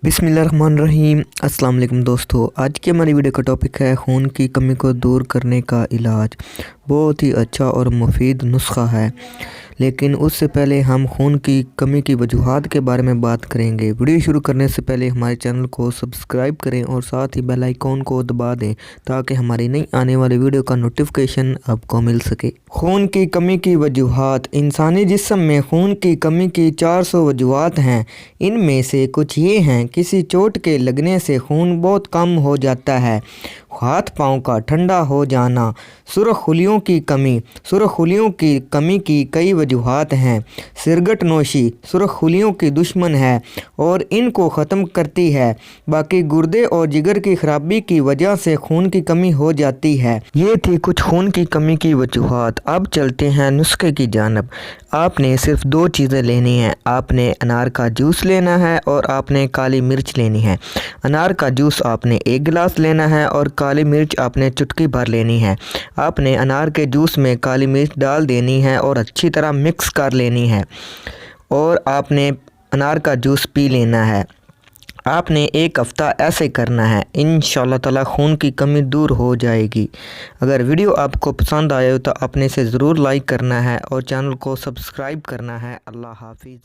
बिस्मिल्लाहिर्रहमानिर्रहीम। अस्सलाम वालेकुम दोस्तों, आज की हमारी वीडियो का टॉपिक है खून की कमी को दूर करने का इलाज। बहुत ही अच्छा और मुफीद नुस्खा है, लेकिन उससे पहले हम खून की कमी की वजूहात के बारे में बात करेंगे। वीडियो शुरू करने से पहले हमारे चैनल को सब्सक्राइब करें और साथ ही बेल आइकॉन को दबा दें ताकि हमारी नई आने वाली वीडियो का नोटिफिकेशन आपको मिल सके। खून की कमी की वजूहात। इंसानी जिस्म में खून की कमी की 400 वजूहात हैं। इनमें से कुछ ये हैं: किसी चोट के लगने से खून बहुत कम हो जाता है, हाथ पाँव का ठंडा हो जाना, सुर्खुलियों की कमी। सुर्खुलियों की कमी की कई वजूहात हैं। सिगरेट नोशी सुर्खुलियों की दुश्मन है और इनको ख़त्म करती है। बाकी गुर्दे और जिगर की खराबी की वजह से खून की कमी हो जाती है। ये थी कुछ खून की कमी की वजूहात। अब चलते हैं नुस्खे की जानब। आपने सिर्फ दो चीज़ें लेनी हैं। आपने अनार का जूस लेना है और आपने काली मिर्च लेनी है। अनार का जूस आपने 1 गिलास लेना है और काली मिर्च आपने चुटकी भर लेनी है। आपने अनार के जूस में काली मिर्च डाल देनी है और अच्छी तरह मिक्स कर लेनी है और आपने अनार का जूस पी लेना है। आपने 1 हफ़्ता ऐसे करना है, इंशाअल्लाह ताला खून की कमी दूर हो जाएगी। अगर वीडियो आपको पसंद आए तो आपने इसे ज़रूर लाइक करना है और चैनल को सब्सक्राइब करना है। अल्लाह हाफिज़।